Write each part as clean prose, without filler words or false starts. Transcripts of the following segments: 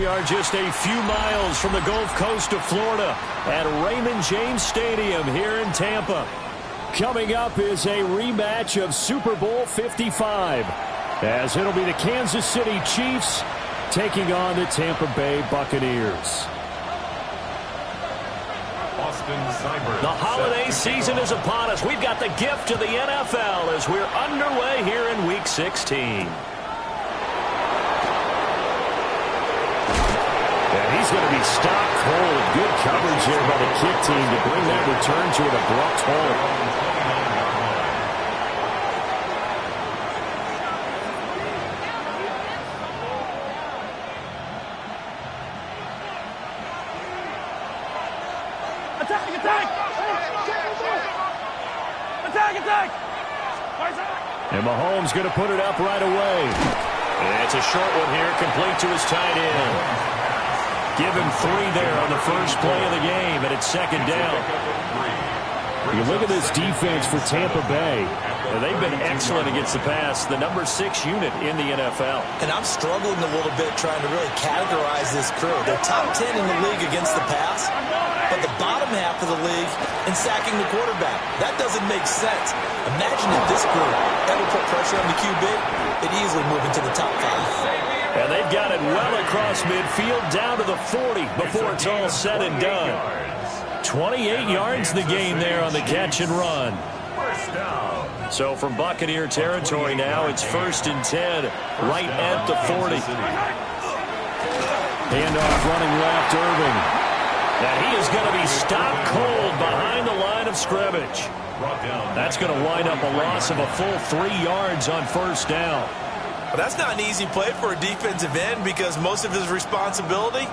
We are just a few miles from the Gulf Coast of Florida at Raymond James Stadium here in Tampa. Coming up is a rematch of Super Bowl 55, as it'll be the Kansas City Chiefs taking on the Tampa Bay Buccaneers. The holiday season is upon us. We've got the gift of the NFL as we're underway here in Week 16. He's going to be stopped cold. Good coverage here by the kick team to bring that return to an abrupt halt. Attack! Attack! Attack! Attack! And Mahomes going to put it up right away. And it's a short one here, complete to his tight end. Give him 3 there on the first play of the game, and it's second down. You look at this defense for Tampa Bay. They've been excellent against the pass, the number 6 unit in the NFL. And I'm struggling a little bit trying to really categorize this crew. They're top 10 in the league against the pass, but the bottom half of the league in sacking the quarterback. That doesn't make sense. Imagine if this group ever put pressure on the QB, it'd easily move into the top 5. And they've got it well across midfield down to the 40 before it's all said and done. 28 yards in the game there on the catch and run. So from Buccaneer territory now, it's 1st and 10 right at the 40. Handoff running left, Irving. Now he is going to be stopped cold behind the line of scrimmage. That's going to wind up a loss of a full 3 yards on 1st down. Well, that's not an easy play for a defensive end because most of his responsibility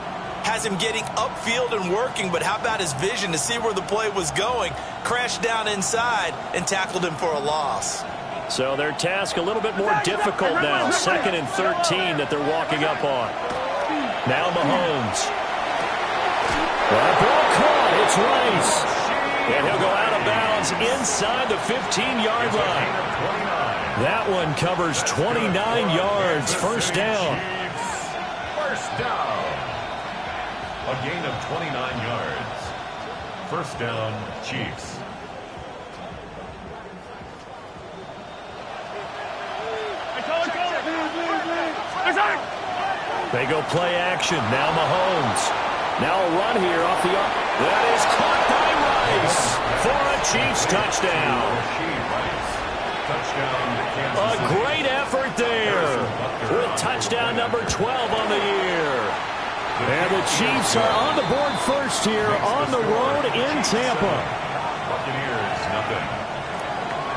has him getting upfield and working, but how about his vision to see where the play was going, crashed down inside, and tackled him for a loss. So their task a little bit more difficult now, 2nd and 13 that they're walking up on. Now Mahomes. Well, ball caught. It's Rice. And he'll go out of bounds inside the 15-yard line. That one covers 29 yards. 1st down. 1st down. A gain of 29 yards. 1st down, Chiefs. They go play action. Now Mahomes. Now a run here off the up. That is caught by Rice for a Chiefs touchdown. A great effort there with touchdown number 12 on the year. And the Chiefs are on the board first here on the road in Tampa. Buccaneers, nothing.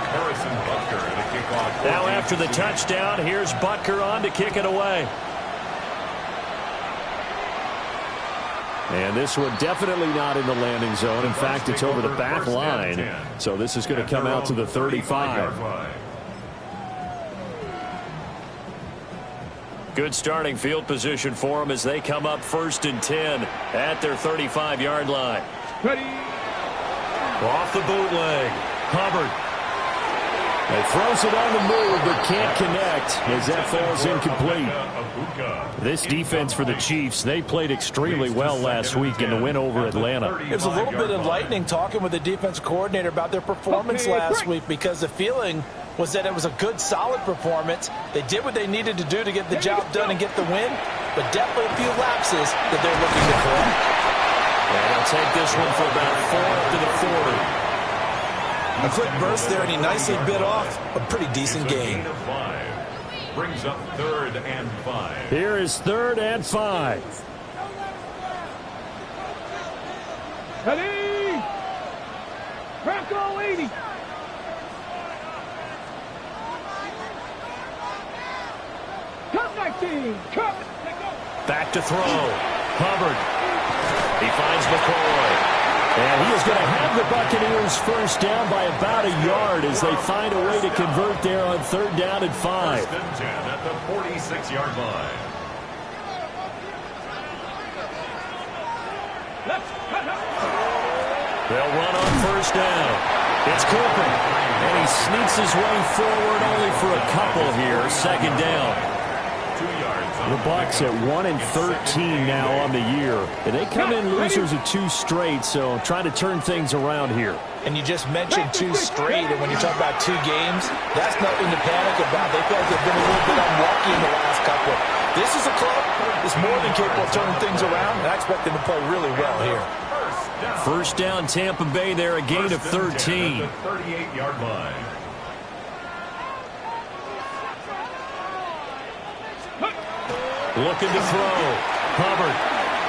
Harrison Butker to kick off. Now after the touchdown, here's Butker on to kick it away. And this one definitely not in the landing zone. In fact, it's over the back line. So this is going to come out to the 35. Good starting field position for them as they come up 1st and 10 at their 35-yard line. Ready. Off the bootleg. Hubbard. He throws it on the move but can't connect as that falls incomplete. This defense for the Chiefs, they played extremely well last week in the win over Atlanta. It was a little bit enlightening talking with the defense coordinator about their performance last week because the feeling was that it was a good, solid performance. They did what they needed to do to get the job done and get the win, but definitely a few lapses that they're looking to correct. And they'll take this one for about 4 up to the 40. A quick burst there, and he nicely bit off a pretty decent gain. Brings up 3rd and 5. Here is 3rd and 5. Ready. Bronco 80. Cut 19. Cut. Back to throw. Hubbard. He finds McCoy. And he is going to have the Buccaneers 1st down by about a yard as they find a way to convert there on 3rd down and 5. 1st and 10 at the 46-yard line. They'll run on 1st down. It's Cooper. And he sneaks his way forward only for a couple here. 2nd down. The Bucs at 1-13 now on the year. And they come in losers of 2 straight, so trying to turn things around here. And you just mentioned 2 straight, and when you talk about 2 games, that's nothing to panic about. They feel like they've been a little bit unlucky in the last couple. This is a club that's more than capable of turning things around, and I expect them to play really well here. First down, Tampa Bay there, a gain of 13. 38-yard line. Looking to throw. Hubbard.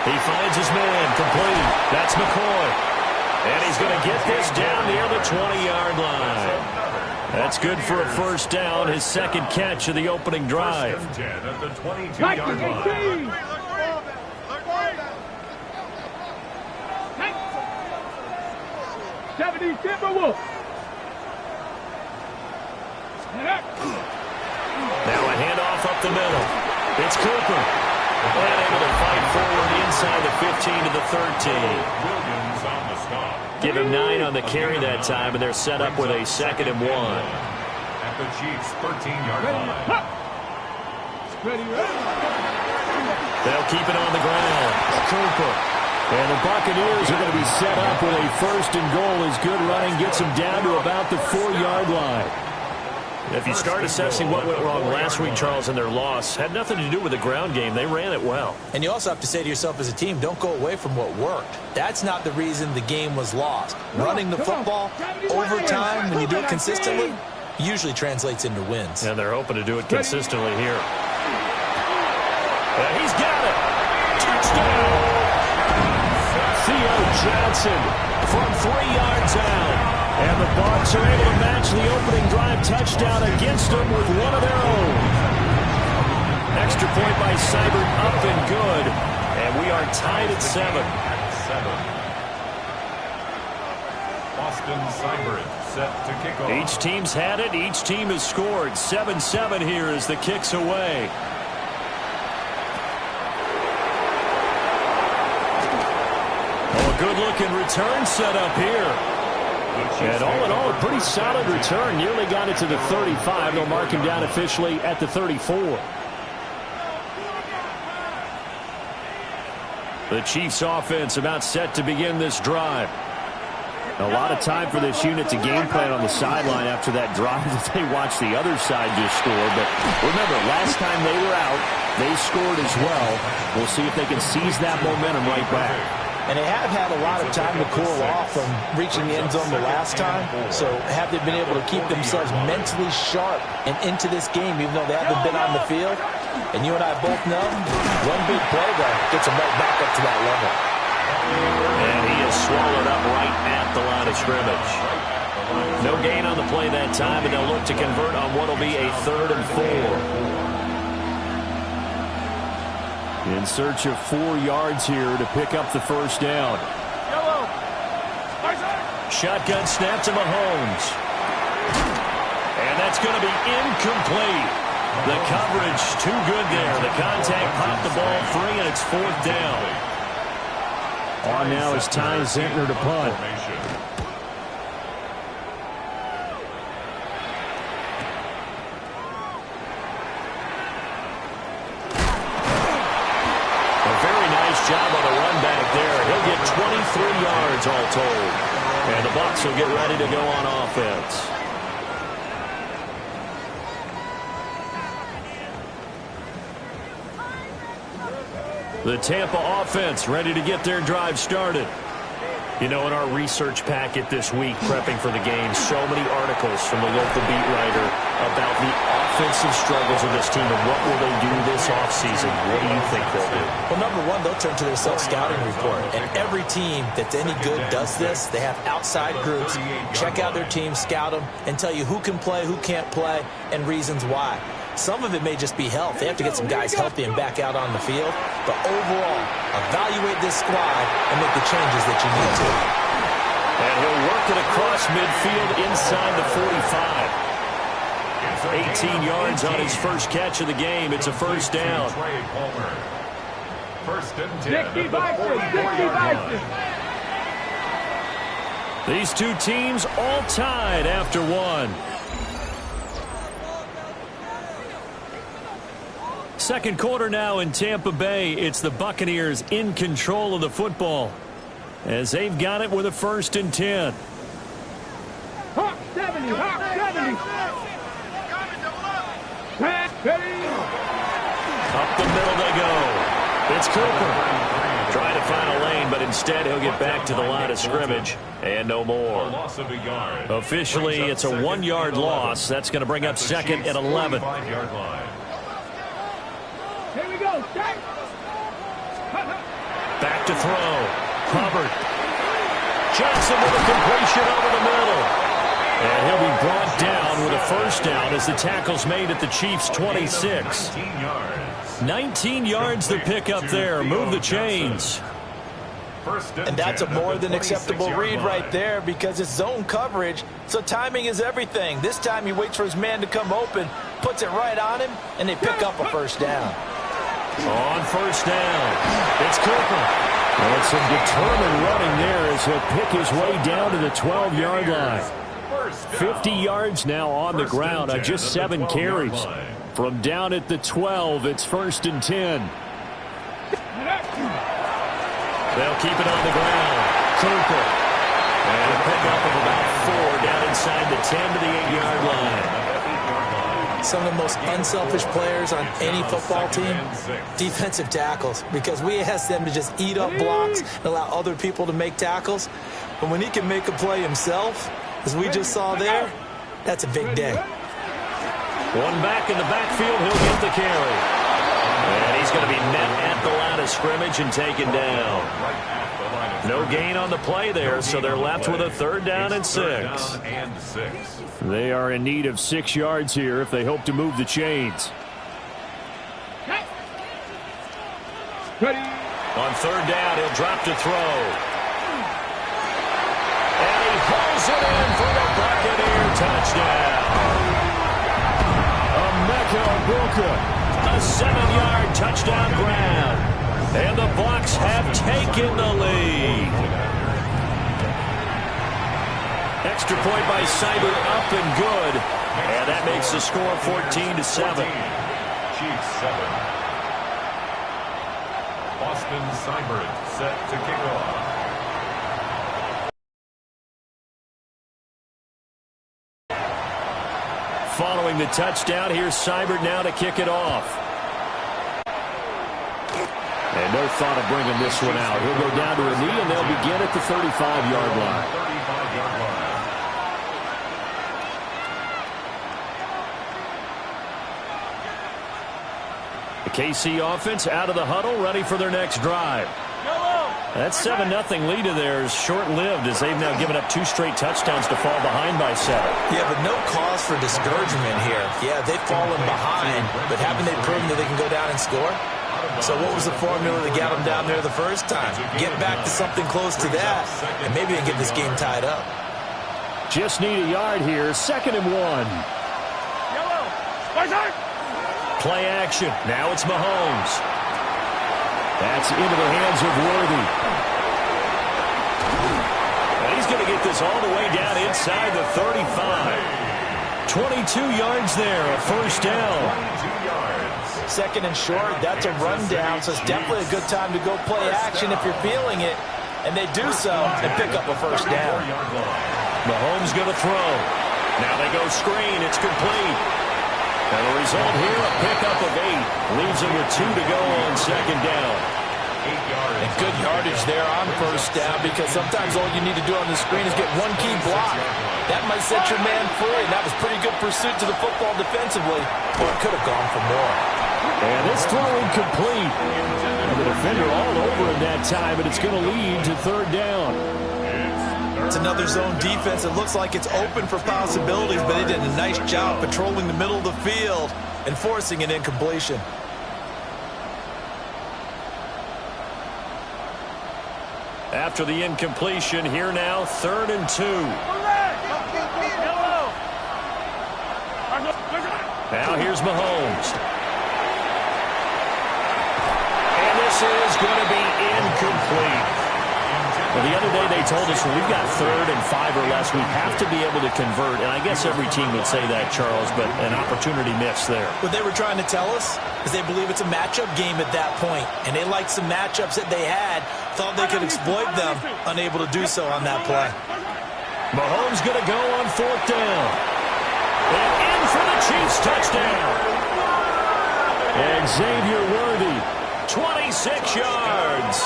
He finds his man. Complete. That's McCoy. And he's going to get this down near the 20-yard line. That's good for a first down. His second catch of the opening drive. First and 10 at the 22-yard line. 70 Timberwolves. Now a handoff up the middle. It's Cooper. And able to fight forward inside the 15 to the 13. Williams on the stop. Give him 9 on the carry that time, and they're set up with a 2nd and 1. At the Chiefs' 13-yard line. Ready, ready. They'll keep it on the ground. Cooper. And the Buccaneers are going to be set up with a 1st and goal as good running gets them down to about the 4-yard line. If you start assessing what went wrong last week, Charles, in their loss, had nothing to do with the ground game. They ran it well. And you also have to say to yourself as a team, don't go away from what worked. That's not the reason the game was lost. Running the football over time, when you do it consistently, usually translates into wins. And they're hoping to do it consistently here. And he's got it. Touchdown. Theo Johnson from 3 yards out. And the Bucs are able to match the opening drive touchdown against them with one of their own. Extra point by Seibert up and good. And we are tied at 7. Austin Seibert set to kick off. Each team's had it. Each team has scored. 7-7 here as the kick's away. Oh, a good-looking return set up here. And all in all, a pretty solid return. Nearly got it to the 35. They'll mark him down officially at the 34. The Chiefs offense about set to begin this drive. A lot of time for this unit to game plan on the sideline after that drive that they watched the other side just score. But remember, last time they were out, they scored as well. We'll see if they can seize that momentum right back. And they have had a lot of time to cool off from reaching the end zone the last time. So have they been able to keep themselves mentally sharp and into this game, even though they haven't been on the field? And you and I both know, one big play there gets them right back up to that level. And he is swallowed up right at the line of scrimmage. No gain on the play that time, and they'll look to convert on what will be a 3rd and 4. In search of 4 yards here to pick up the first down. Shotgun snap to Mahomes. And that's going to be incomplete. The coverage too good there. The contact popped the ball free, and it's 4th down. On now is Ty Zentner to punt. Job on the run back there. He'll get 23 yards all told. And the Bucs will get ready to go on offense. The Tampa offense ready to get their drive started. You know, in our research packet this week, prepping for the game, so many articles from the local beat writer about the offensive struggles of this team and what will they do this offseason. What do you think they'll do? Well, number one, they'll turn to their self-scouting report. And every team that's any good does this. They have outside groups. Check out their team, scout them, and tell you who can play, who can't play, and reasons why. Some of it may just be health. They have to get some guys healthy and back out on the field. But overall, evaluate this squad and make the changes that you need to. And he'll work it across midfield inside the 45. 18 yards on his first catch of the game. It's a first down. First and 10. 60 Bison. These two teams all tied after one. Second quarter now in Tampa Bay. It's the Buccaneers in control of the football as they've got it with a 1st and 10. Hawk 70, Hawk 70. Up the middle they go. It's Cooper. Trying to find a lane, but instead he'll get back to the line of scrimmage. And no more. Officially, it's a 1-yard loss. That's going to bring up 2nd and 11. Here we go. Back to throw. Hubbard. Johnson with a completion over the middle. And he'll be brought down with a 1st down as the tackle's made at the Chiefs' 26. 19 yards to pick up there. Move the chains. And that's a more than acceptable read right there because it's zone coverage, so timing is everything. This time he waits for his man to come open, puts it right on him, and they pick up a 1st down. On 1st down, it's Cooper. And some determined running there as he'll pick his way down to the 12-yard line. 50 yards now on the ground on just 7 carries. From down at the 12, it's 1st and 10. They'll keep it on the ground. Cooper. And a pickup of about 4 down inside the 10 to the 8-yard line. Some of the most unselfish players on any football team, defensive tackles, because we ask them to just eat up blocks and allow other people to make tackles. But when he can make a play himself, as we just saw there, that's a big day. One back in the backfield, he'll get the carry. And he's going to be met at the line of scrimmage and taken down. No gain on the play there, so they're left with a 3rd down and 6. They are in need of 6 yards here if they hope to move the chains. Ready. On 3rd down, he'll drop to throw. And he hauls it in for the Buccaneer touchdown. Emeka Egbuka. A 7-yard touchdown grab. And the Bucs have taken the lead. Extra point by Seibert up and good. And that makes the score 14-7. Chiefs 7. Austin Seibert set to kick off. Following the touchdown, here's Seibert now to kick it off. And no thought of bringing this one out. He'll go down to a knee, and they'll begin at the 35-yard line. The KC offense out of the huddle, ready for their next drive. That 7-0 lead of theirs short-lived as they've now given up 2 straight touchdowns to fall behind by 7. Yeah, but no cause for discouragement here. Yeah, they've fallen behind, but haven't they proven that they can go down and score? So what was the formula that got them down there the first time? Get back to something close to that, and maybe they get this game tied up. Just need a yard here. 2nd and 1. Play action. Now it's Mahomes. That's into the hands of Worthy. And he's going to get this all the way down inside the 35. 22 yards there, a 1st down. 2nd and short, that's a rundown, so it's definitely a good time to go play action if you're feeling it. And they do so and pick up a 1st down. Mahomes going to throw. Now they go screen. It's complete. And the result here, a pickup of 8. Leaves him with 2 to go on 2nd down. And good yardage there on 1st down because sometimes all you need to do on the screen is get one key block. That might set your man free, and that was pretty good pursuit to the football defensively, or it could have gone for more. And this throw incomplete. And the defender all over him that time, but it's going to lead to 3rd down. It's another zone defense. It looks like it's open for possibilities, but they did a nice job patrolling the middle of the field and forcing an incompletion. After the incompletion, here now, 3rd and 2. Now here's Mahomes. And this is going to be incomplete. The the other day they told us when we've got 3rd and 5 or less, we have to be able to convert. And I guess every team would say that, Charles, but an opportunity missed there. What they were trying to tell us is they believe it's a matchup game at that point, and they liked some matchups that they had, thought they could exploit them, unable to do so on that play. Mahomes going to go on 4th down. And in for the Chiefs touchdown. And Xavier Worthy, 26 yards.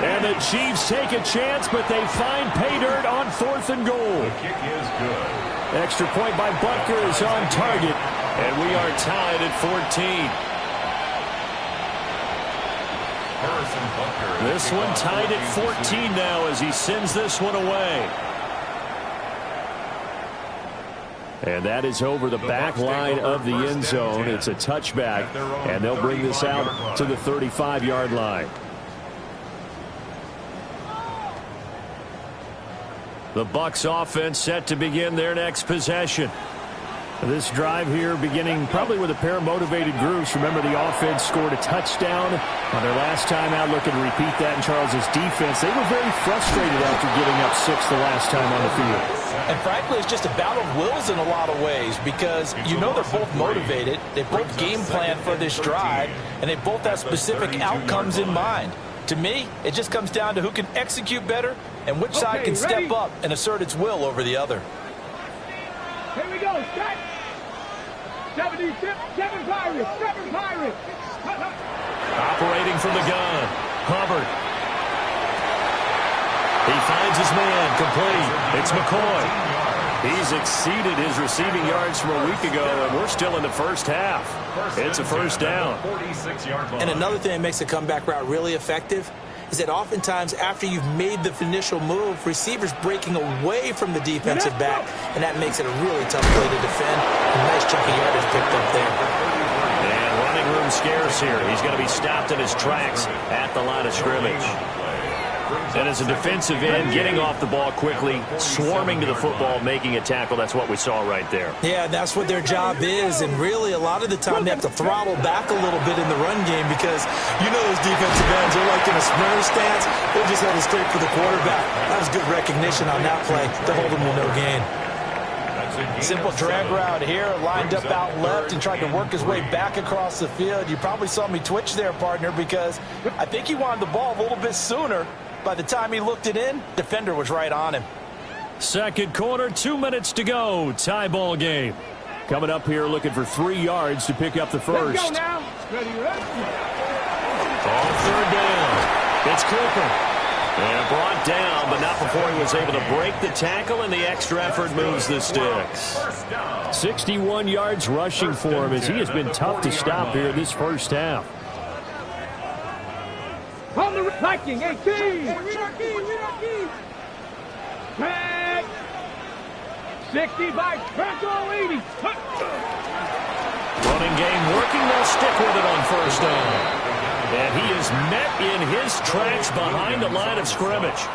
And the Chiefs take a chance, but they find pay dirt on 4th and goal. The kick is good. Extra point by Butker is on target. And we are tied at 14. Harrison Butker. This one tied at 14 now as he sends this one away. And that is over the back line of the end zone. It's a touchback, and they'll bring this out to the 35-yard line. The Bucs offense set to begin their next possession. This drive here beginning probably with a pair of motivated groups. Remember, the offense scored a touchdown on their last time out. Looking to repeat that in Charles's defense. They were very frustrated after giving up 6 the last time on the field. And frankly, it's just a battle of wills in a lot of ways because you know they're both motivated. They both game plan for this drive, and they both have specific outcomes in mind. To me, it just comes down to who can execute better and which side can step up and assert its will over the other. Here we go, set. 7 Pirates, 7 Pirates. Operating from the gun, Hubbard. He finds his man, complete. It's McCoy. He's exceeded his receiving yards from a week ago, and we're still in the first half. It's a first down. And another thing that makes the comeback route really effective is that oftentimes after you've made the initial move, receivers breaking away from the defensive back, and that makes it a really tough play to defend. A nice chunk of yardage picked up there. And running room scarce here. He's going to be stopped in his tracks at the line of scrimmage. And as a defensive end, getting off the ball quickly, swarming to the football, making a tackle, that's what we saw right there. Yeah, that's what their job is, and really a lot of the time they have to throttle back a little bit in the run game because you know those defensive ends are like in a sprinter stance. They're just headed straight for the quarterback. That was good recognition on that play to hold them to no gain. Simple drag route here, lined up out left and tried to work his way back across the field. You probably saw me twitch there, partner, because I think he wanted the ball a little bit sooner. By the time he looked it in, defender was right on him. Second quarter, 2 minutes to go. Tie ball game. Coming up here looking for 3 yards to pick up the first. Let's go now. Ready, ready. On 3rd down. It's Cooper. And brought down, but not before he was able to break the tackle, and the extra effort moves the sticks. 61 yards rushing for him as he has been tough to stop here this first half. On the Viking, 18. Hey, read our key. Tag. 65, Franco 80. Running game working, they'll stick with it on 1st down. And he is met in his tracks behind the line of scrimmage.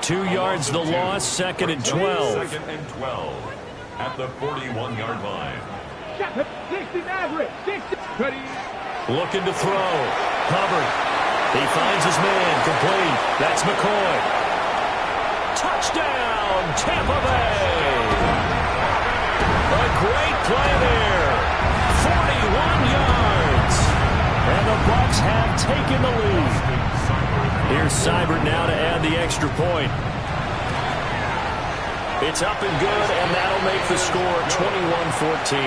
2 yards the loss, 2nd and 12. 2nd and 12 at the 41-yard line. 60 average, 60. Ready. Looking to throw. Hubbard. He finds his man, complete. That's McCoy. Touchdown, Tampa Bay. A great play there. 41 yards. And the Bucs have taken the lead. Here's Seibert now to add the extra point. It's up and good, and that'll make the score 21-14.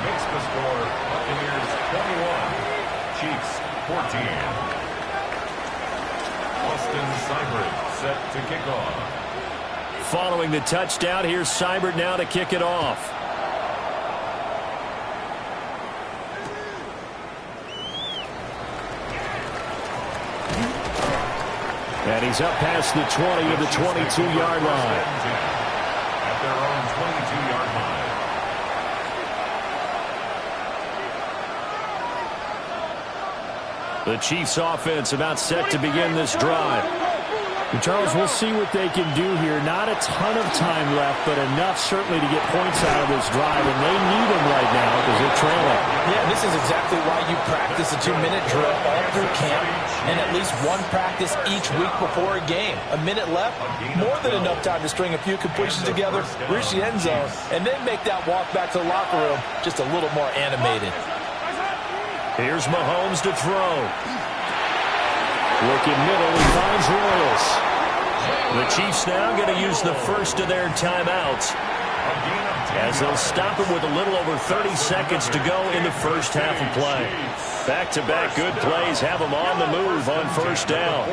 Makes the score Buccaneers 21, Chiefs 14. Austin Seibert set to kick off. Following the touchdown, here's Seibert now to kick it off. And he's up past the 20 of the 22-yard line. At their own 22-yard line. The Chiefs offense about set to begin this drive. Charles, we'll see what they can do here. Not a ton of time left, but enough certainly to get points out of this drive, and they need them right now because they're trailing. Yeah, this is exactly why you practice a 2-minute drill all through camp and at least one practice each week before a game. A minute left, more than enough time to string a few completions together, reach the end zone, and then make that walk back to the locker room just a little more animated. Here's Mahomes to throw. Looking middle, he finds Royals. The Chiefs now going to use the first of their timeouts, as they'll stop him with a little over 30 seconds to go in the first half of play. Back-to-back good plays have him on the move on first down.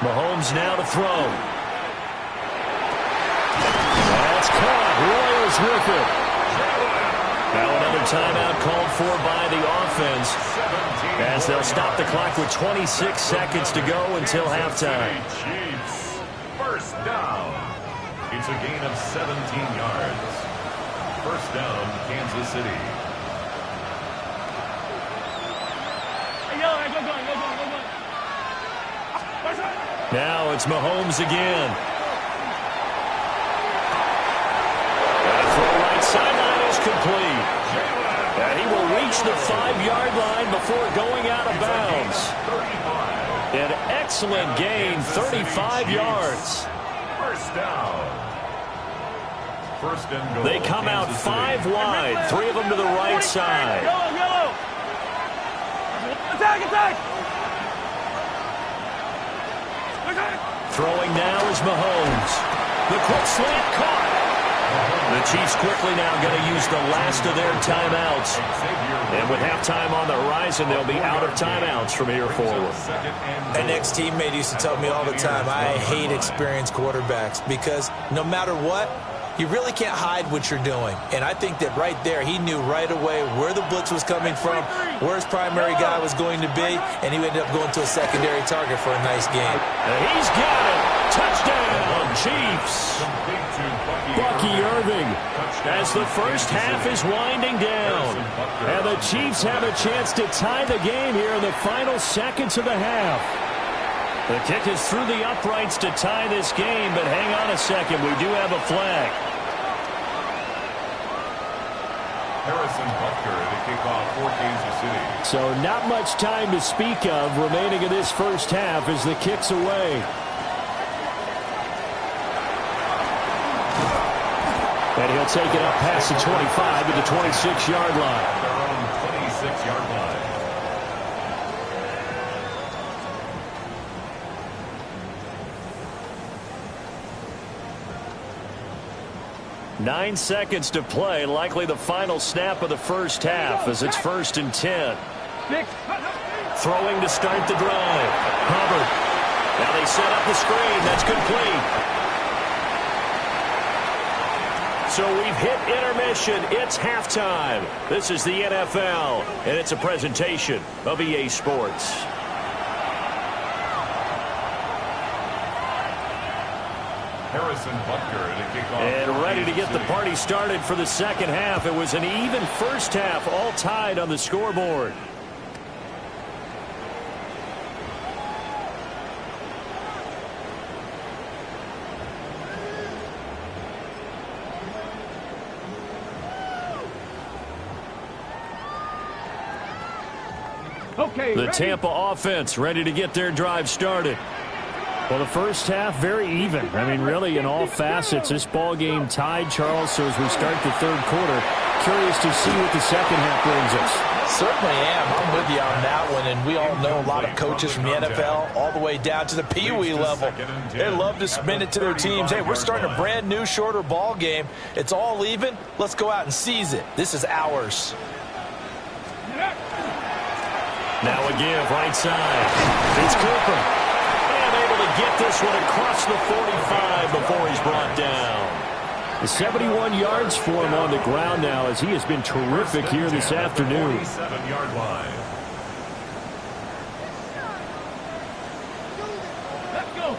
Mahomes now to throw. That's caught. Royals with it. Now another timeout called for by the offense, as they'll stop the clock with 26 seconds to go until halftime. Chiefs, first down. It's a gain of 17 yards. First down, Kansas City. Now it's Mahomes again. Sideline is complete. And he will reach the 5-yard line before going out of bounds. An excellent gain, 35 yards. First down. First and goal. They come out 5 wide, 3 of them to the right side. Attack! Throwing now is Mahomes. The quick slant caught. The Chiefs quickly now going to use the last of their timeouts. And with halftime on the horizon, they'll be out of timeouts from here forward. An ex-teammate used to tell me all the time, I hate experienced quarterbacks because no matter what, you really can't hide what you're doing. And I think that right there, he knew right away where the blitz was coming from, where his primary guy was going to be, and he ended up going to a secondary target for a nice game. And he's got it. Touchdown, Chiefs. Bucky Irving, as the first half is winding down. And the Chiefs have a chance to tie the game here in the final seconds of the half. The kick is through the uprights to tie this game, but hang on a second, we do have a flag. Harrison Butker to kick off for Kansas City. So not much time to speak of remaining in this first half as the kick's away. And he'll take it up past the 25 to the 26-yard line. Their own 26-yard line. 9 seconds to play, likely the final snap of the first half as it's 1st and 10. Throwing to start the drive. Hubbard. Now they set up the screen. That's complete. So we've hit intermission. It's halftime. This is the NFL, and it's a presentation of EA Sports. Harrison Butker to kick off. And ready to get the party started for the second half. It was an even first half, all tied on the scoreboard. Okay, The ready? Tampa offense ready to get their drive started. Well, the first half, very even. I mean, really, in all facets, this ball game tied, Charles. So as we start the third quarter, curious to see what the second half brings us. Certainly am. I'm with you on that one. And we all know a lot of coaches from the NFL all the way down to the Pee Wee level. They love to submit it to their teams. Hey, we're starting a brand new, shorter ball game. It's all even. Let's go out and seize it. This is ours. Now a give, right side. It's Cooper. And able to get this one across the 45 before he's brought down. 71 yards for him on the ground now as he has been terrific here this afternoon. 47-yard line. Let's go.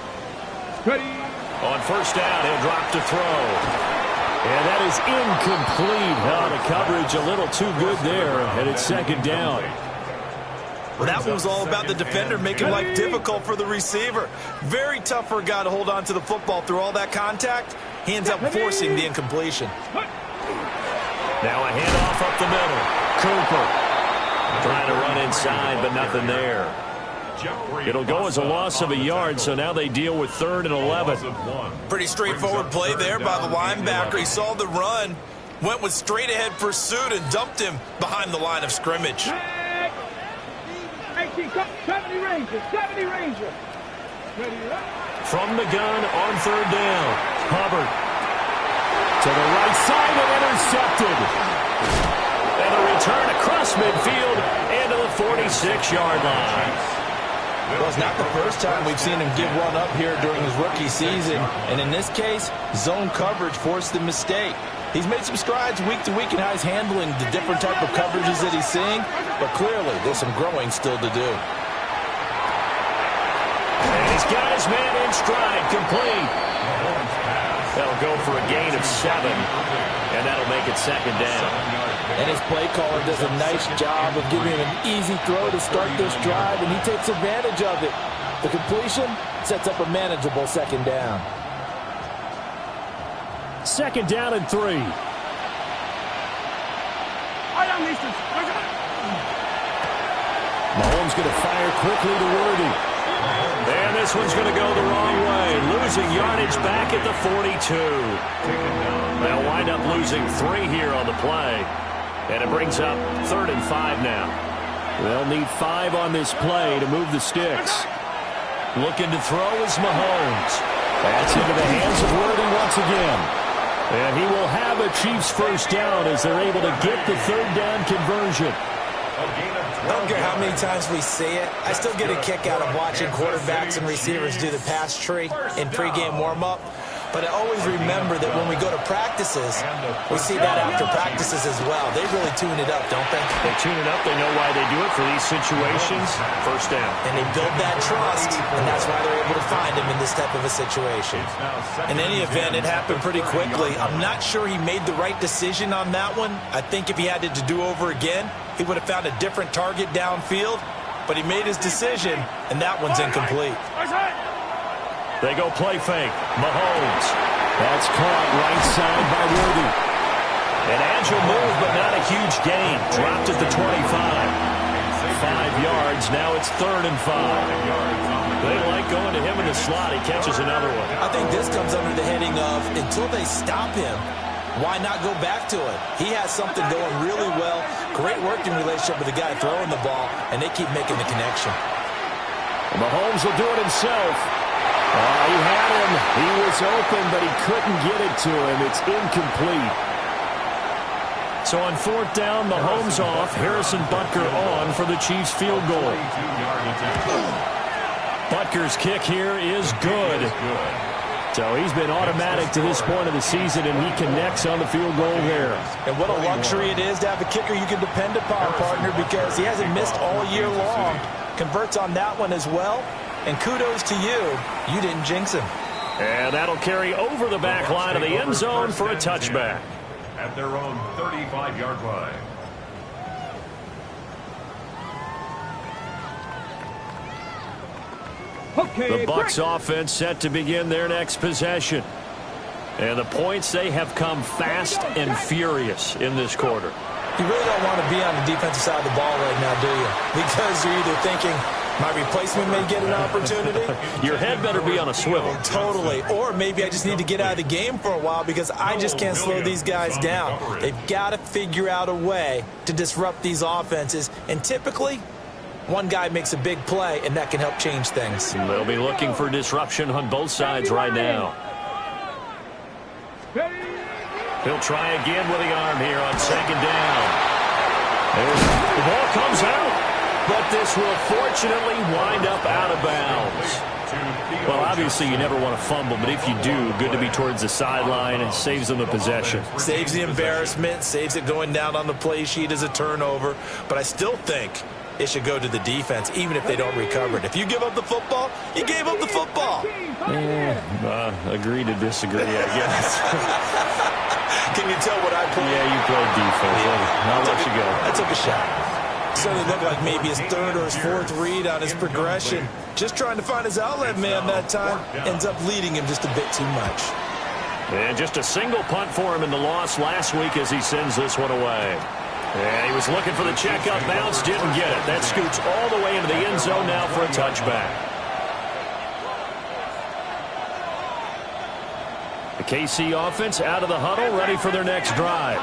Ready? On first down, he'll drop to throw. And that is incomplete. Oh, the coverage a little too good there, and it's second down. Well, that one was all about the defender making life difficult for the receiver. Very tough for a guy to hold on to the football through all that contact. He ends up forcing the incompletion. Now a handoff up the middle. Cooper trying to run inside, but nothing there. It'll go as a loss of a yard, so now they deal with 3rd and 11. Pretty straightforward play there by the linebacker. He saw the run, went with straight-ahead pursuit, and dumped him behind the line of scrimmage. 70 Rangers, 70 Rangers. From the gun on 3rd down. Hubbard to the right side and intercepted. And a return across midfield and to the 46-yard line. Well, it's not the first time we've seen him give one up here during his rookie season. And in this case, zone coverage forced the mistake. He's made some strides week to week in how he's handling the different type of coverages that he's seeing. But clearly, there's some growing still to do. And he's got his man in stride, complete. That'll go for a gain of 7. And that'll make it 2nd down. And his play caller does a nice job of giving him an easy throw to start this drive, and he takes advantage of it. The completion sets up a manageable 2nd down. 2nd down and 3. Mahomes going to fire quickly to Worthy. And this one's going to go the wrong way. Losing yardage back at the 42. They'll wind up losing 3 here on the play. And it brings up 3rd and 5 now. They'll need 5 on this play to move the sticks. Looking to throw is Mahomes. That's into the hands of Worthy once again. And he will have a Chiefs 1st down as they're able to get the 3rd down conversion. I don't care how many times we see it. I still get a kick out of watching quarterbacks and receivers do the pass tree in pregame warm-up. But I always remember that when we go to practices, we see that after practices as well. They really tune it up, don't they? They tune it up. They know why they do it for these situations. 1st down. And they build that trust, and that's why they're able to find him in this type of a situation. In any event, it happened pretty quickly. I'm not sure he made the right decision on that one. I think if he had it to do over again, he would have found a different target downfield. But he made his decision, and that one's incomplete. They go play fake. Mahomes. That's caught right side by Worthy. An agile move, but not a huge gain. Dropped at the 25. 5 yards. Now it's 3rd and 5. They like going to him in the slot. He catches another one. I think this comes under the heading of, until they stop him, why not go back to it? He has something going really well. Great working relationship with the guy throwing the ball, and they keep making the connection. And Mahomes will do it himself. He had him. He was open, but he couldn't get it to him. It's incomplete. So on 4th down, Mahomes off. Harrison Butker on for the Chiefs field goal. Butker's kick here is good. So he's been automatic to this point of the season, and he connects on the field goal there. And what a luxury it is to have a kicker you can depend upon, partner, because he hasn't missed all year long. Converts on that one as well. And kudos to you. You didn't jinx him. And that'll carry over the back line of the end zone for a touchback. At their own 35-yard line. The Bucs offense set to begin their next possession. And the points, they have come fast and furious in this quarter. You really don't want to be on the defensive side of the ball right now, do you? Because you're either thinking, my replacement may get an opportunity. Your head better be on a swivel. Totally. Or maybe I just need to get out of the game for a while because I just can't slow these guys down. They've got to figure out a way to disrupt these offenses. And typically, one guy makes a big play, and that can help change things. They'll be looking for disruption on both sides right now. He'll try again with the arm here on 2nd down. The ball comes out, but this will fortunately wind up out of bounds. Well, obviously you never want to fumble, but if you do, good to be towards the sideline. It saves them the possession. Saves the embarrassment, saves it going down on the play sheet as a turnover. But I still think it should go to the defense, even if they don't recover it. If you give up the football, you gave up the football. Agree to disagree, I guess. Can you tell what I played? Yeah, you played defense. I'll let you go. I took a shot. Certainly looked like maybe his third or his fourth read on his progression. Just trying to find his outlet man that time. Ends up leading him just a bit too much. And just a single punt for him in the loss last week as he sends this one away. And he was looking for the checkup bounce, didn't get it. That scoots all the way into the end zone now for a touchback. The KC offense out of the huddle, ready for their next drive.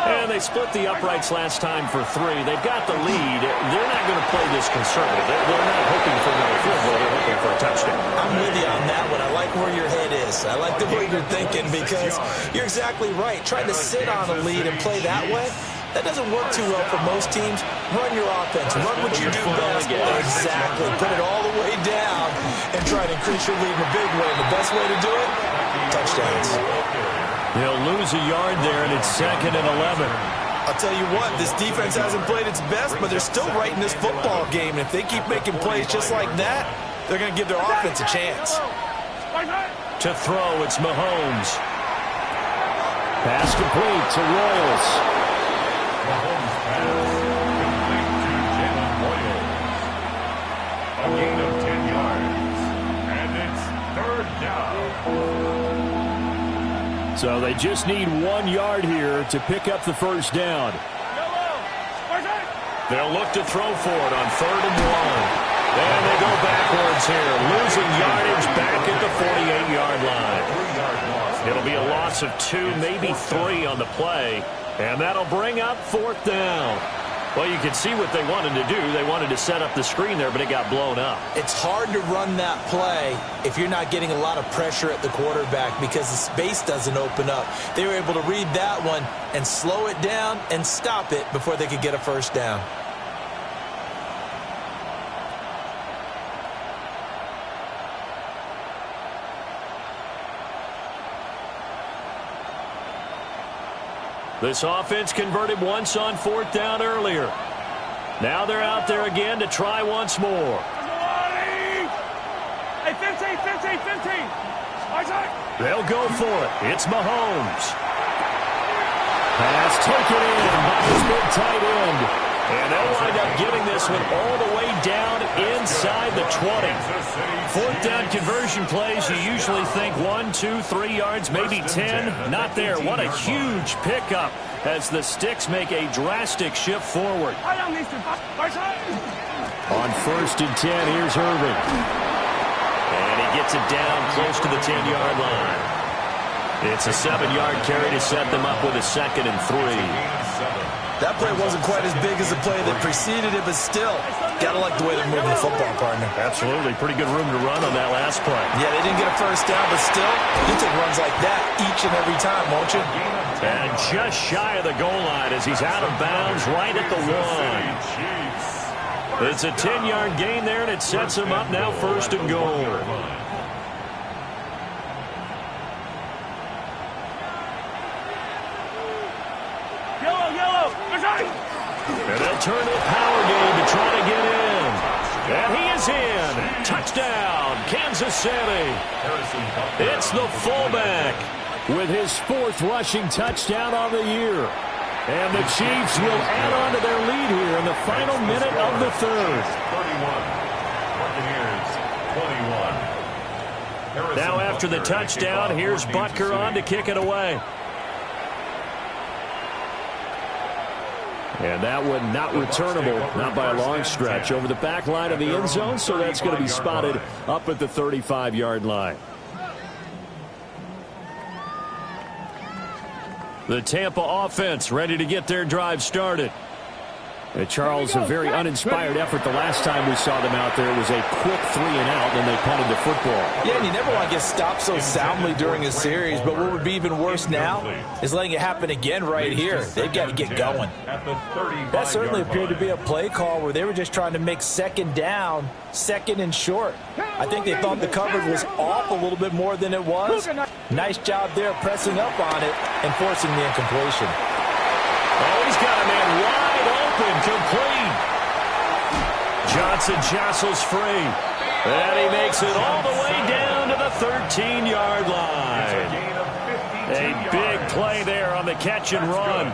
And they split the uprights last time for 3. They've got the lead. They're not going to play this conservative. They're not hoping for another field goal. They're hoping for a touchdown. I'm with you on that one. I like where your head is. I like the way you're thinking because you're exactly right. Trying to sit on a lead and play that way, that doesn't work too well for most teams. Run your offense. Run what you do best. Exactly. Put it all the way down and try to increase your lead in a big way. And the best way to do it, touchdowns. They'll lose a yard there, and it's 2nd and 11. I'll tell you what, this defense hasn't played its best, but they're still right in this football game. And if they keep making plays just like that, they're going to give their offense a chance. To throw, it's Mahomes. Pass complete to Royals. Mahomes pass complete to Jalen Royals. A gain of 10 yards. And it's 3rd down. So they just need 1 yard here to pick up the first down. They'll look to throw for it on 3rd and 1. And they go backwards here, losing yardage back at the 48-yard line. It'll be a loss of 2, maybe 3 on the play. And that'll bring up 4th down. Well, you can see what they wanted to do. They wanted to set up the screen there, but it got blown up. It's hard to run that play if you're not getting a lot of pressure at the quarterback because the space doesn't open up. They were able to read that one and slow it down and stop it before they could get a first down. This offense converted once on 4th down earlier. Now they're out there again to try once more. Hey, 15. They'll go for it. It's Mahomes. Pass taken in by his big tight end. And they'll wind up getting this one all the way down inside the 20. 4th down conversion plays, you usually think 1, 2, 3 yards, maybe 10. Not there. What a huge pickup as the Sticks make a drastic shift forward. On 1st and 10, here's Irving. And he gets it down close to the 10-yard line. It's a 7-yard carry to set them up with a 2nd and 3. That play wasn't quite as big as the play that preceded it, but still, gotta like the way they're moving the football, partner. Absolutely. Pretty good room to run on that last play. Yeah, they didn't get a first down, but still, you take runs like that each and every time, won't you? And just shy of the goal line as he's out of bounds right at the 1. It's a 10-yard gain there, and it sets him up now 1st and goal. And they'll turn to a power game to try to get in. And he is in. Touchdown, Kansas City. It's the fullback with his 4th rushing touchdown on the year. And the Chiefs will add on to their lead here in the final minute of the 3rd. 31. Now after the touchdown, here's Butker on to kick it away. And that one not returnable, not by a long stretch, over the back line of the end zone, so that's going to be spotted up at the 35-yard line. The Tampa offense ready to get their drive started. Charles, a very uninspired effort the last time we saw them out there. It was a quick 3 and out, and they punted the football. Yeah, and you never want to get stopped so soundly during a series, but what would be even worse now is letting it happen again right here. They've got to get going. That certainly appeared to be a play call where they were just trying to make 2nd down, 2nd and short. I think they thought the coverage was off a little bit more than it was. Nice job there pressing up on it and forcing the incompletion. Oh, he's got a man wide open, complete. Johnson jostles free. And he makes it all the way down to the 13-yard line. A big play there on the catch and run.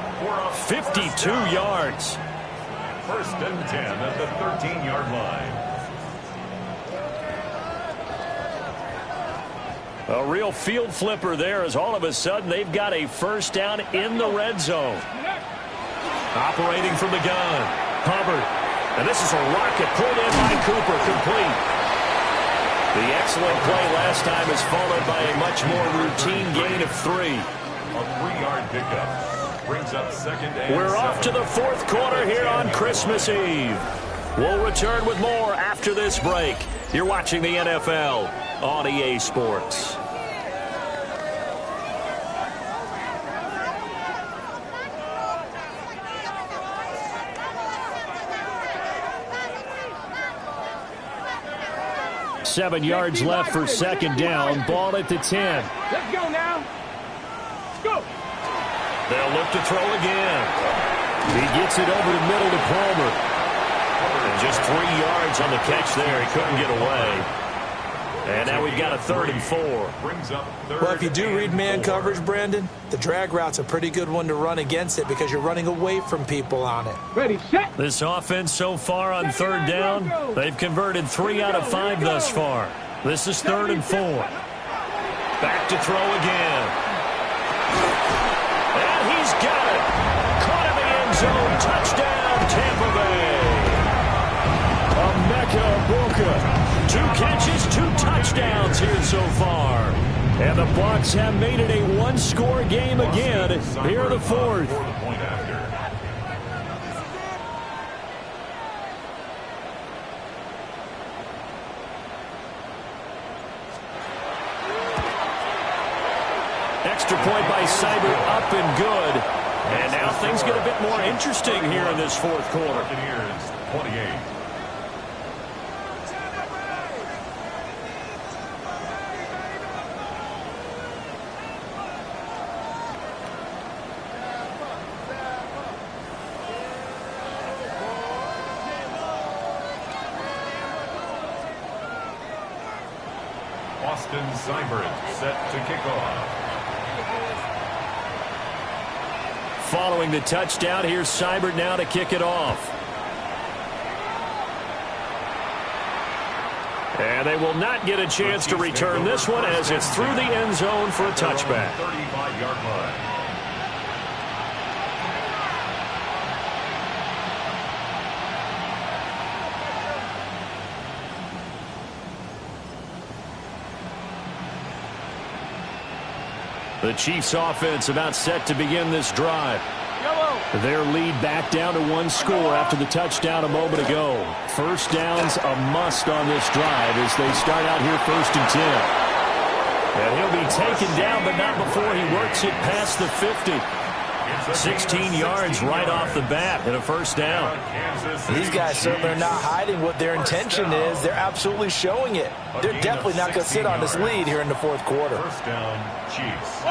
52 yards. First and 10 at the 13-yard line. A real field flipper there as all of a sudden they've got a first down in the red zone. Operating from the gun, Hubbard. And this is a rocket put in by Cooper, complete. The excellent play last time is followed by a much more routine gain of 3. A 3-yard pickup brings up second and We're 7. off to the fourth quarter here on Christmas Eve. We'll return with more after this break. You're watching the NFL on EA Sports. Seven yards left for second down. Ball at the 10. Let's go now. Let's go. They'll look to throw again. He gets it over the middle to Palmer. And just 3 yards on the catch there. He couldn't get away. And now we've got a 3rd and 4. Well, if you do read man coverage, Brandon, the drag route's a pretty good one to run against it because you're running away from people on it. Ready, set. This offense so far on 3rd down, they've converted 3 out of 5 thus far. This is 3rd and 4. Back to throw again. And he's got it. Caught in the end zone. Touchdown, Tampa Bay. Emeka Egbuka. 2 catches, 2 touchdowns here so far. And the Bucs have made it a one-score game again here in the 4th. Extra point by Seibert, up and good. And now things get a bit more interesting here in this 4th quarter. Buccaneers 28. Austin Seibert set to kick off. Following the touchdown, here's Seibert now to kick it off. And they will not get a chance to return this one as it's through the end zone for a touchback. 35-yard line. The Chiefs offense about set to begin this drive. Their lead back down to 1 score after the touchdown a moment ago. First down's a must on this drive as they start out here 1st and 10. And he'll be taken down, but not before he works it past the 50. 16 yards right off the bat and a first down. These guys certainly are not hiding what their intention is. They're absolutely showing it. They're definitely not going to sit on this lead here in the 4th quarter. First down, Chiefs.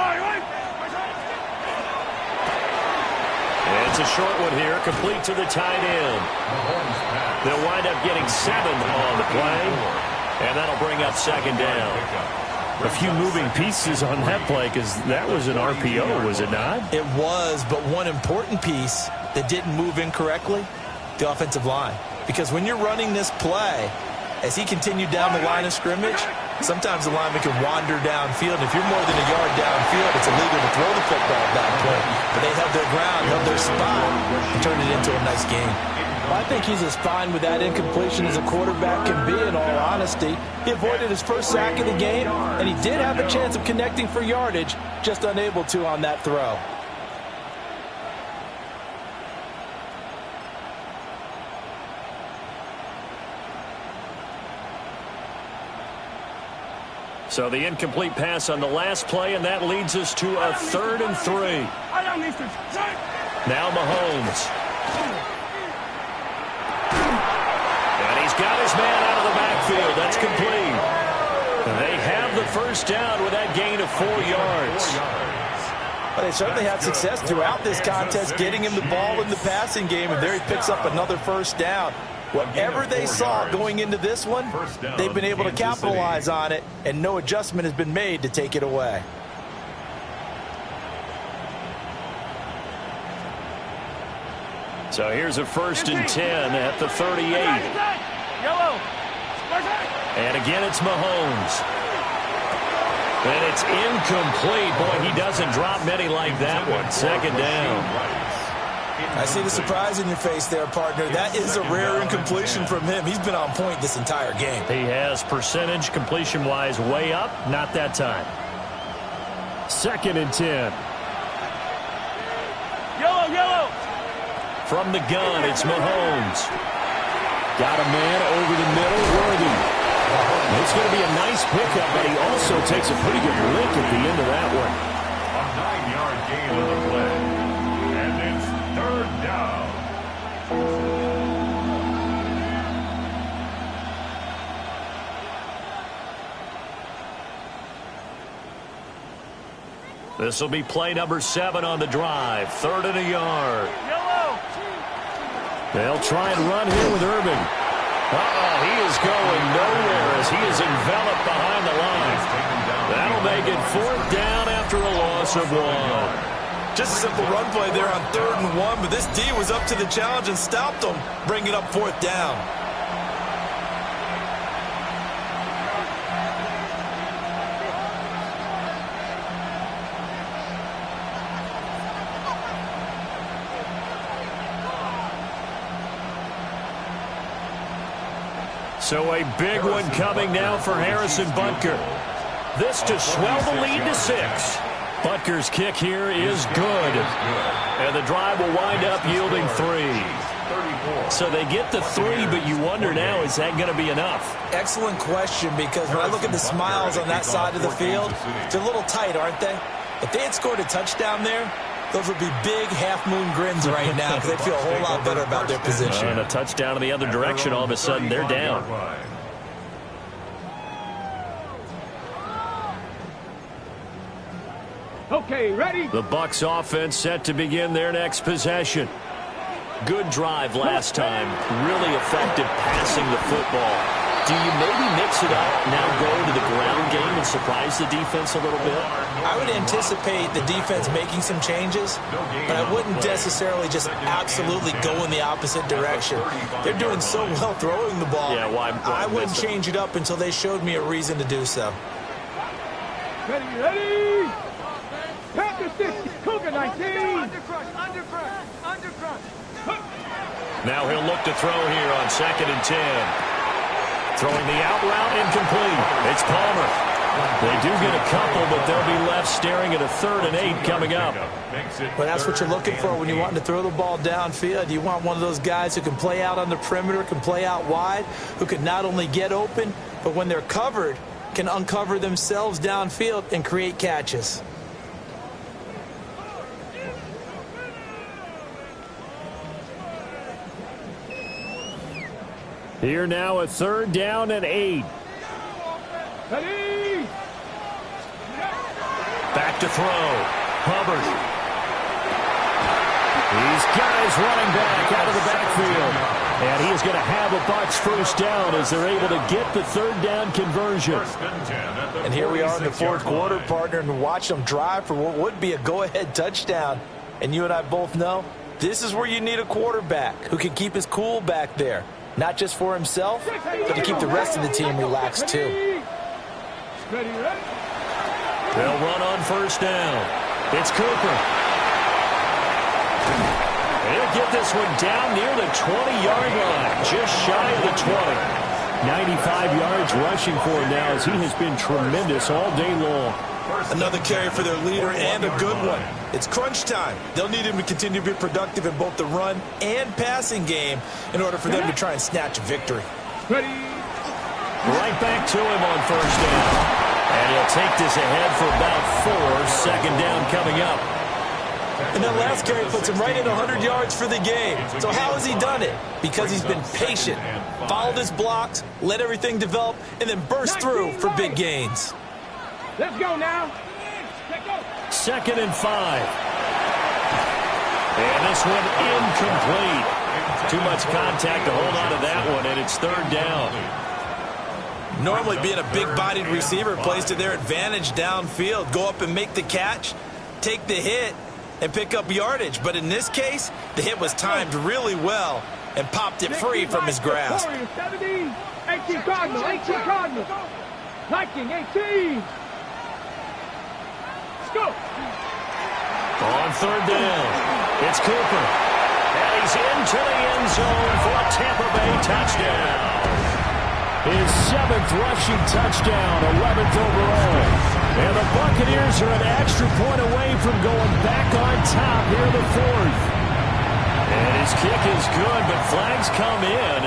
It's a short one here, complete to the tight end. They'll wind up getting 7 on the play, and that'll bring up second down. A few moving pieces on that play because that was an RPO, was it not? It was, but one important piece that didn't move incorrectly, the offensive line. Because when you're running this play, as he continued down the line of scrimmage, sometimes the lineman can wander downfield. If you're more than a yard downfield, it's illegal to throw the football at that point. But they held their ground, held their spot, and turned it into a nice game. I think he's as fine with that incompletion as a quarterback can be, in all honesty. He avoided his first sack of the game, and he did have a chance of connecting for yardage, just unable to on that throw. So the incomplete pass on the last play, and that leads us to a 3rd and 3. Now Mahomes. And he's got his man out of the backfield. That's complete. They have the first down with that gain of 4 yards. But they certainly had success throughout this contest getting him the ball in the passing game, and there he picks up another first down. Whatever they saw going into this one, they've been able to capitalize on it, and no adjustment has been made to take it away. So here's a 1st and 10 at the 38. Yellow. And again, it's Mahomes. And it's incomplete. Boy, he doesn't drop many like that one. 2nd down. I see the surprise in your face there, partner. That is a rare incompletion from him. He's been on point this entire game. He has percentage completion-wise way up. Not that time. 2nd and 10. Yellow. From the gun, it's Mahomes. Got a man over the middle, Worthy. It's going to be a nice pickup, but he also takes a pretty good lick at the end of that one. A 9-yard gain on the play. And it's 3rd down. This will be play number 7 on the drive. 3rd and a yard. They'll try and run here with Irving. He is going nowhere as he is enveloped behind the line. That'll make it 4th down after a loss of 1. Just a simple run play there on 3rd and 1, but this D was up to the challenge and stopped them, bringing up 4th down. So a big one coming now for Harrison Butker. This to swell the lead to 6. Butker's kick here is good. And the drive will wind up yielding 3. So they get the 3, but you wonder now, is that going to be enough? Excellent question, because when I look at the smiles on that side of the field, they're a little tight, aren't they? If they had scored a touchdown there, those would be big half-moon grins right now because they feel a whole lot better about their position. And a touchdown in the other direction, all of a sudden they're down. Okay, ready? The Bucs offense set to begin their next possession. Good drive last time. Really effective passing the football. Do you maybe mix it up, now go to the ground game and surprise the defense a little bit? I would anticipate the defense making some changes, but I wouldn't necessarily just absolutely go in the opposite direction. They're doing so well throwing the ball. Yeah, why I wouldn't change it up until they showed me a reason to do so. Ready? Panther 60, Cougar 19. Undercrush. Now he'll look to throw here on 2nd and 10. Throwing the out route incomplete. It's Palmer. They do get a couple, but they'll be left staring at a 3rd and 8 coming up. But that's what you're looking for when you want to throw the ball downfield. You want one of those guys who can play out on the perimeter, can play out wide, who can not only get open, but when they're covered, can uncover themselves downfield and create catches. Here now a 3rd down and 8. Ready? Back to throw. Hubbard. These guys running back out of the backfield. And he is going to have a Bucs 1st down as they're able to get the 3rd down conversion. And here we are in the 4th quarter, partner, and watch them drive for what would be a go-ahead touchdown. And you and I both know this is where you need a quarterback who can keep his cool back there. Not just for himself, but to keep the rest of the team relaxed too. Ready? They'll run on 1st down. It's Cooper. They'll get this one down near the 20-yard line, just shy of the 20. 95 yards rushing for him now as he has been tremendous all day long. Another carry for their leader and a good one. It's crunch time. They'll need him to continue to be productive in both the run and passing game in order for them to try and snatch a victory. Ready? Right back to him on 1st down. And he'll take this ahead for about 4. 2nd down coming up. And that last carry puts him right at 100 yards for the game. So how has he done it? Because he's been patient, followed his blocks, let everything develop, and then burst through for big gains. Let's go now. 2nd and 5. And this one incomplete. Too much contact to hold on to that one, and it's 3rd down. Normally being a big-bodied receiver plays to their advantage downfield. Go up and make the catch, take the hit, and pick up yardage. But in this case, the hit was timed really well and popped it free from his grasp. 17, 18 Cardinals, 18 Cardinals. Viking, 18. Let's go. On third down, it's Cooper. And he's into the end zone for a Tampa Bay touchdown. His 7th rushing touchdown, 11th overall. And the Buccaneers are an extra point away from going back on top here in the 4th. And his kick is good, but flags come in.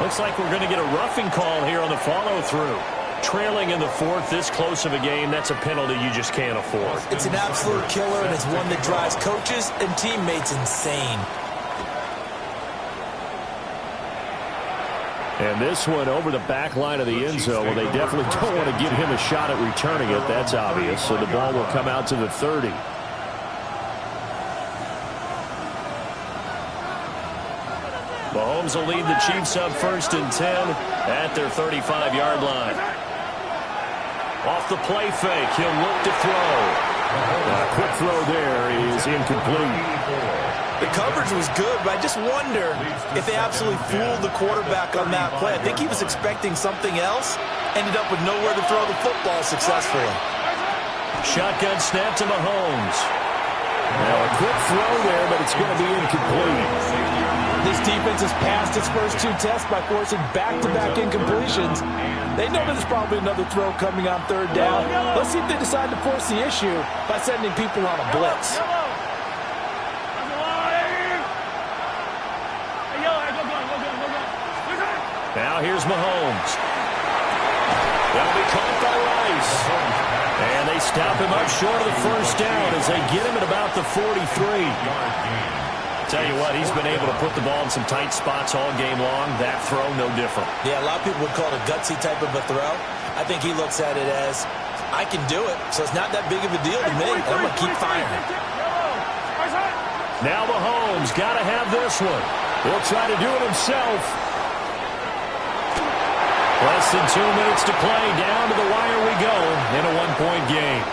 Looks like we're going to get a roughing call here on the follow-through. Trailing in the 4th, this close of a game, that's a penalty you just can't afford. It's an absolute killer, and it's one that drives coaches and teammates insane. And this one over the back line of the end zone. Well, they definitely don't want to give him a shot at returning it. That's obvious. So the ball will come out to the 30. Mahomes will lead the Chiefs up 1st and 10 at their 35-yard line. Off the play fake, he'll look to throw. A quick throw there is incomplete. The coverage was good, but I just wonder if they absolutely fooled the quarterback on that play. I think he was expecting something else, ended up with nowhere to throw the football successfully. Shotgun snap to Mahomes. Now a quick throw there, but it's going to be incomplete. This defense has passed its first 2 tests by forcing back-to-back incompletions. They know there's probably another throw coming on 3rd down. Let's see if they decide to force the issue by sending people on a blitz. Now here's Mahomes. That'll be caught by Rice. And they stop him up short of the 1st down as they get him at about the 43. Tell you what, he's been able to put the ball in some tight spots all game long. That throw, no different. Yeah, a lot of people would call it a gutsy type of a throw. I think he looks at it as, I can do it, so it's not that big of a deal to me. I'm going to keep firing. Now Mahomes got to have this one. He'll try to do it himself. Less than 2 minutes to play. Down to the wire we go in a 1-point game.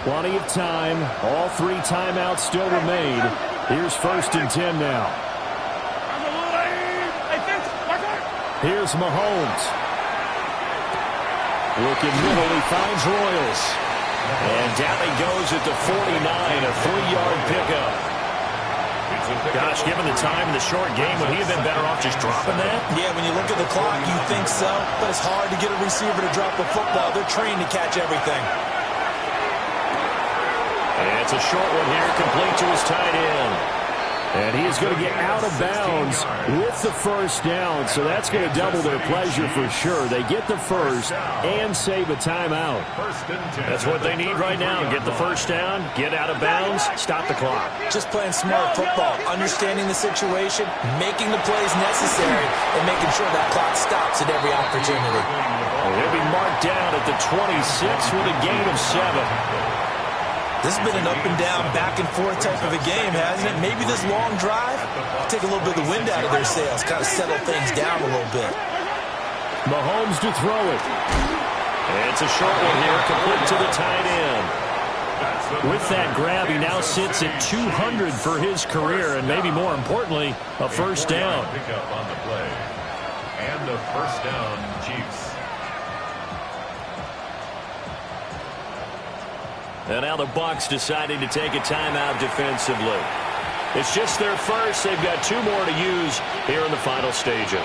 Plenty of time. All 3 timeouts still remain. Here's 1st and 10 now. Here's Mahomes. Looking middle, he finds Royals. And down he goes at the 49, a 3-yard pickup. Gosh, given the time in the short game, would he have been better off just dropping that? Yeah, when you look at the clock, you think so, but it's hard to get a receiver to drop a football. They're trained to catch everything. And it's a short one here, complete to his tight end. And he is going to get out of bounds with the 1st down, so that's going to double their pleasure for sure. They get the 1st and save a timeout. That's what they need right now. Get the 1st down, get out of bounds, stop the clock. Just playing smart football, understanding the situation, making the plays necessary, and making sure that clock stops at every opportunity. He'll be marked down at the 26 with a gain of 7. This has been an up-and-down, back-and-forth type of a game, hasn't it? Maybe this long drive take a little bit of the wind out of their sails, kind of settle things down a little bit. Mahomes to throw it. And it's a short one here, complete to the tight end. With that grab, he now sits at 200 for his career, and maybe more importantly, a 1st down. Pickup on the play. And a 1st down, Chiefs. And now the Bucs deciding to take a timeout defensively. It's just their 1st. They've got 2 more to use here in the final stages.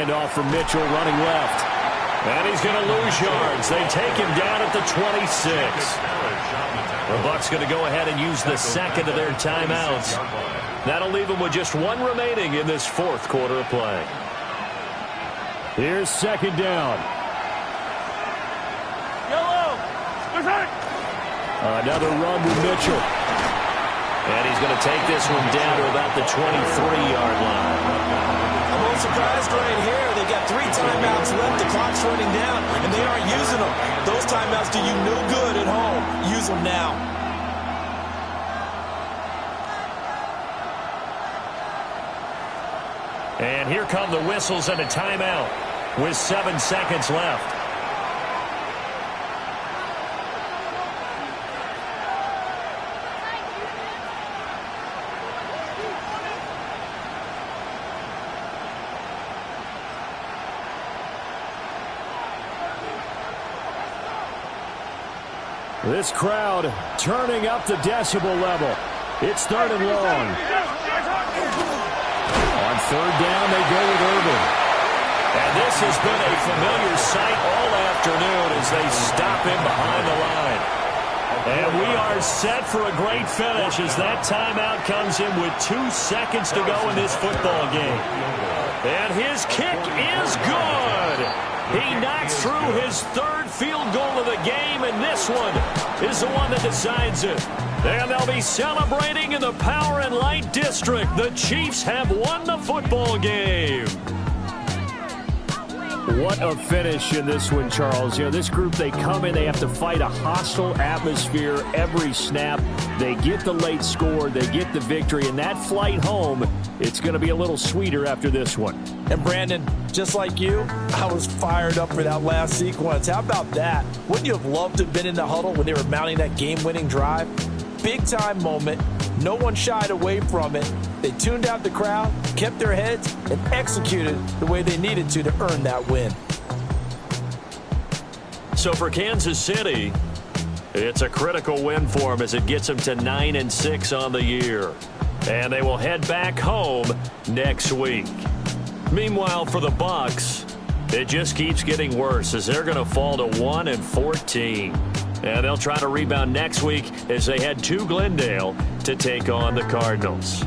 handoff from Mitchell running left. And he's going to lose yards. They take him down at the 26. The Bucs going to go ahead and use the second of their timeouts. That'll leave them with just one remaining in this fourth quarter of play. Here's second down. Another run with Mitchell. And he's going to take this one down to about the 23-yard line. I'm a little surprised right here. They got 3 timeouts left. The clock's running down, and they aren't using them. Those timeouts do you no good at home. Use them now. And here come the whistles and a timeout with 7 seconds left. This crowd turning up the decibel level. It's third and long. On third down, they go with Irvin. And this has been a familiar sight all afternoon as they stop him behind the line. And we are set for a great finish as that timeout comes in with 2 seconds to go in this football game. And his kick is good. He knocks through his third field goal of the game, and this one is the one that decides it. And they'll be celebrating in the Power and Light District. The Chiefs have won the football game. What a finish in this one, Charles. You know, this group, they come in, they have to fight a hostile atmosphere every snap. They get the late score, they get the victory, and that flight home, it's going to be a little sweeter after this one. And Brandon, just like you, I was fired up for that last sequence. How about that? Wouldn't you have loved to have been in the huddle when they were mounting that game-winning drive? Big-time moment. No one shied away from it. They tuned out the crowd, kept their heads, and executed the way they needed to earn that win. So for Kansas City, it's a critical win for them as it gets them to 9-6 on the year. And they will head back home next week. Meanwhile, for the Bucs, it just keeps getting worse as they're going to fall to 1-14. And they'll try to rebound next week as they head to Glendale to take on the Cardinals.